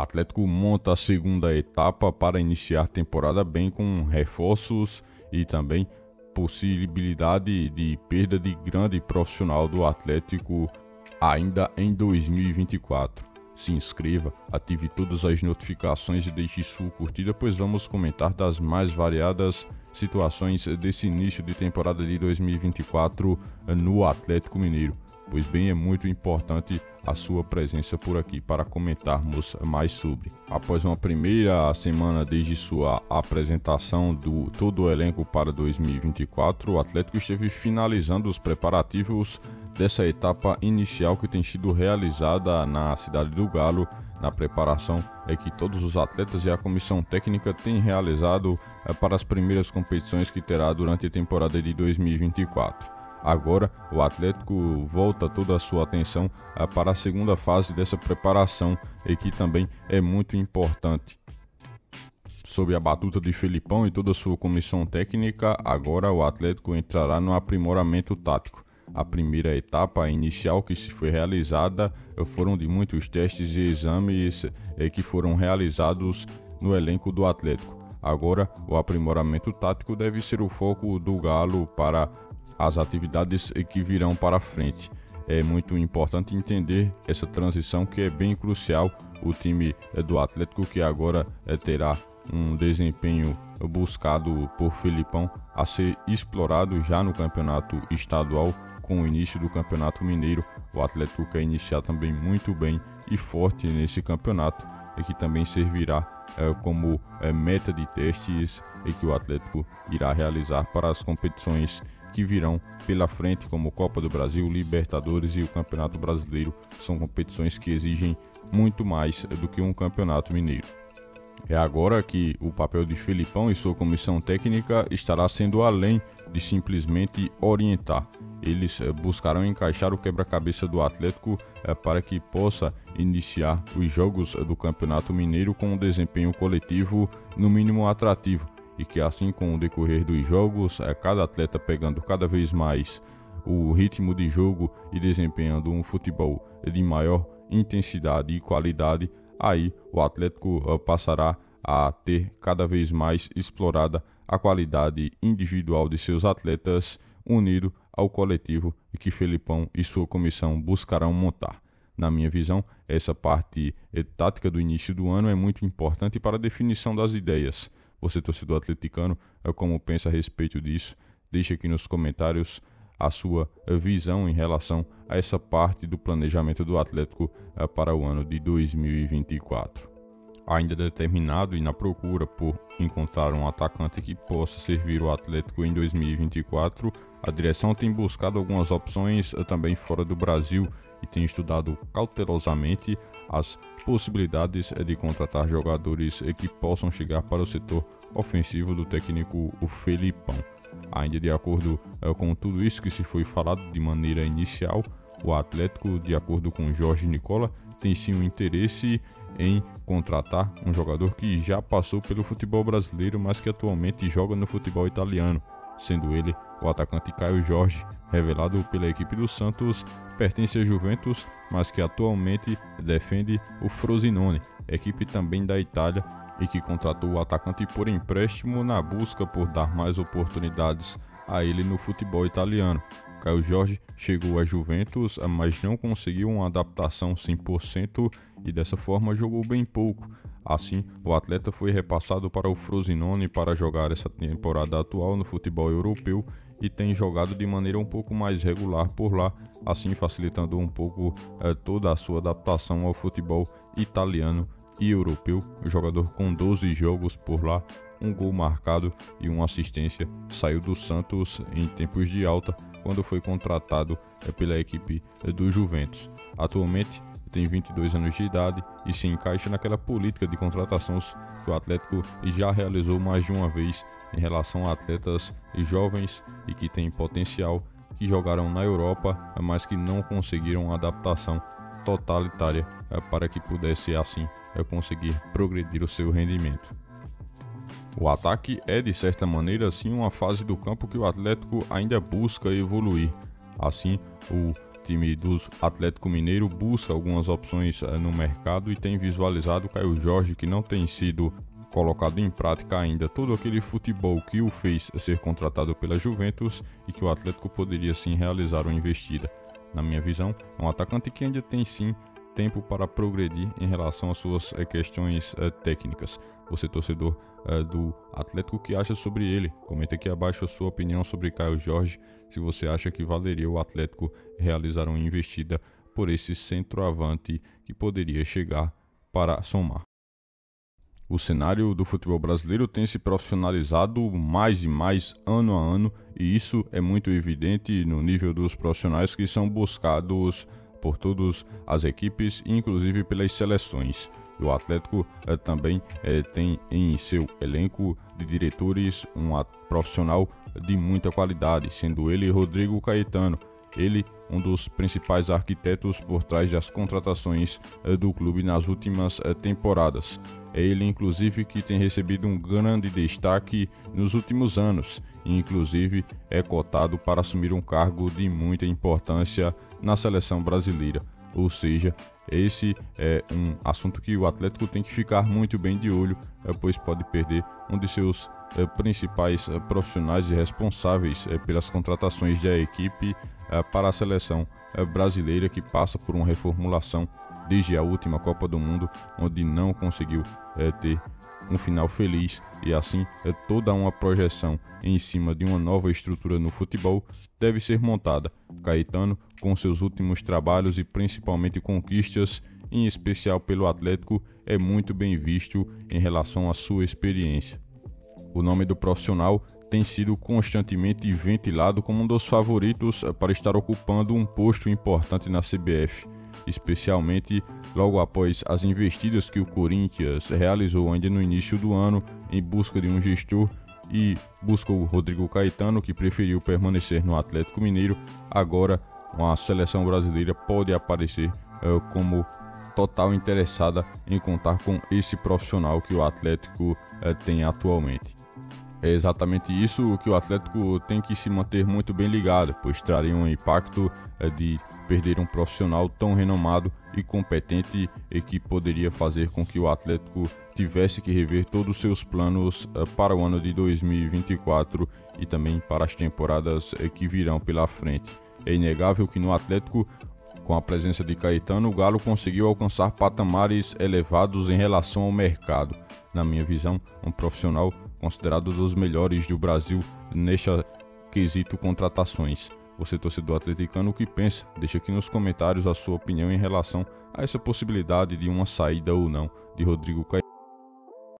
Atlético monta a segunda etapa para iniciar a temporada bem com reforços e também possibilidade de perda de grande profissional do Atlético ainda em 2024. Se inscreva, ative todas as notificações e deixe sua curtida, pois vamos comentar das mais variadas situações desse início de temporada de 2024 no Atlético Mineiro. Pois bem, é muito importante a sua presença por aqui para comentarmos mais sobre. Após uma primeira semana desde sua apresentação do todo o elenco para 2024, o Atlético esteve finalizando os preparativos dessa etapa inicial que tem sido realizada na cidade do Galo. Na preparação que todos os atletas e a comissão técnica têm realizado para as primeiras competições que terá durante a temporada de 2024. Agora, o Atlético volta toda a sua atenção para a segunda fase dessa preparação e que também é muito importante. Sob a batuta de Felipão e toda a sua comissão técnica, agora o Atlético entrará no aprimoramento tático. A primeira etapa inicial que se foi realizada foram de muitos testes e exames que foram realizados no elenco do Atlético. Agora, o aprimoramento tático deve ser o foco do Galo para as atividades que virão para frente. É muito importante entender essa transição que é bem crucial. O time do Atlético que agora terá um desempenho buscado por Felipão a ser explorado já no campeonato estadual. Com o início do Campeonato Mineiro, o Atlético quer iniciar também muito bem e forte nesse campeonato, e que também servirá como meta de testes e que o Atlético irá realizar para as competições que virão pela frente, como Copa do Brasil, Libertadores e o Campeonato Brasileiro. São competições que exigem muito mais do que um Campeonato Mineiro. É agora que o papel de Felipão e sua comissão técnica estará sendo além de simplesmente orientar. Eles buscarão encaixar o quebra-cabeça do Atlético para que possa iniciar os jogos do Campeonato Mineiro com um desempenho coletivo no mínimo atrativo e que assim com o decorrer dos jogos, cada atleta pegando cada vez mais o ritmo de jogo e desempenhando um futebol de maior intensidade e qualidade, aí o Atlético passará a ter cada vez mais explorada a qualidade individual de seus atletas, unido ao coletivo que Felipão e sua comissão buscarão montar. Na minha visão, essa parte tática do início do ano é muito importante para a definição das ideias. Você, torcedor atleticano, como pensa a respeito disso? Deixe aqui nos comentários a sua visão em relação a essa parte do planejamento do Atlético para o ano de 2024. Ainda determinado e na procura por encontrar um atacante que possa servir o Atlético em 2024, a direção tem buscado algumas opções também fora do Brasil e tem estudado cautelosamente as possibilidades de contratar jogadores que possam chegar para o setor ofensivo do técnico Felipão. Ainda de acordo com tudo isso que se foi falado de maneira inicial, o Atlético, de acordo com Jorge Nicola, tem sim um interesse em contratar um jogador que já passou pelo futebol brasileiro, mas que atualmente joga no futebol italiano, sendo ele o atacante Caio Jorge, revelado pela equipe do Santos, pertence à Juventus, mas que atualmente defende o Frosinone, equipe também da Itália, e que contratou o atacante por empréstimo na busca por dar mais oportunidades a ele no futebol italiano. Caio Jorge chegou à Juventus, mas não conseguiu uma adaptação 100% e dessa forma jogou bem pouco. Assim, o atleta foi repassado para o Frosinone para jogar essa temporada atual no futebol europeu e tem jogado de maneira um pouco mais regular por lá, assim facilitando um pouco toda a sua adaptação ao futebol italiano e europeu. O jogador com 12 jogos por lá, um gol marcado e uma assistência, saiu do Santos em tempos de alta quando foi contratado pela equipe do Juventus. Atualmente tem 22 anos de idade e se encaixa naquela política de contratações que o Atlético já realizou mais de uma vez em relação a atletas jovens e que têm potencial, que jogaram na Europa, mas que não conseguiram adaptação totalitária para que pudesse assim conseguir progredir o seu rendimento. O ataque é de certa maneira sim uma fase do campo que o Atlético ainda busca evoluir. Assim, o time do Atlético Mineiro busca algumas opções no mercado e tem visualizado Caio Jorge, que não tem sido colocado em prática ainda todo aquele futebol que o fez ser contratado pela Juventus e que o Atlético poderia sim realizar uma investida. Na minha visão, é um atacante que ainda tem sim tempo para progredir em relação às suas questões técnicas. Você, torcedor do Atlético, o que acha sobre ele? Comenta aqui abaixo a sua opinião sobre Caio Jorge, se você acha que valeria o Atlético realizar uma investida por esse centroavante que poderia chegar para somar. O cenário do futebol brasileiro tem se profissionalizado mais e mais ano a ano, e isso é muito evidente no nível dos profissionais que são buscados por todas as equipes, inclusive pelas seleções. E o Atlético também tem em seu elenco de diretores um profissional de muita qualidade, sendo ele Rodrigo Caetano. Ele, um dos principais arquitetos por trás das contratações do clube nas últimas temporadas. É ele, inclusive, que tem recebido um grande destaque nos últimos anos, e inclusive é cotado para assumir um cargo de muita importância na seleção brasileira. Ou seja, esse é um assunto que o Atlético tem que ficar muito bem de olho, pois pode perder um de seus principais profissionais e responsáveis pelas contratações da equipe para a seleção brasileira, que passa por uma reformulação desde a última Copa do Mundo, onde não conseguiu ter um final feliz, e assim toda uma projeção em cima de uma nova estrutura no futebol deve ser montada. Caetano, com seus últimos trabalhos e principalmente conquistas, em especial pelo Atlético, é muito bem visto em relação à sua experiência. O nome do profissional tem sido constantemente ventilado como um dos favoritos para estar ocupando um posto importante na CBF, especialmente logo após as investidas que o Corinthians realizou ainda no início do ano em busca de um gestor e buscou o Rodrigo Caetano, que preferiu permanecer no Atlético Mineiro. Agora, a seleção brasileira pode aparecer como total interessada em contar com esse profissional que o Atlético tem atualmente. É exatamente isso que o Atlético tem que se manter muito bem ligado, pois traria um impacto de perder um profissional tão renomado e competente, e que poderia fazer com que o Atlético tivesse que rever todos os seus planos para o ano de 2024 e também para as temporadas que virão pela frente. É inegável que no Atlético, com a presença de Caetano, o Galo conseguiu alcançar patamares elevados em relação ao mercado. Na minha visão, um profissional considerado dos melhores do Brasil neste quesito contratações. Você, torcedor atleticano, o que pensa? Deixa aqui nos comentários a sua opinião em relação a essa possibilidade de uma saída ou não de Rodrigo Caetano.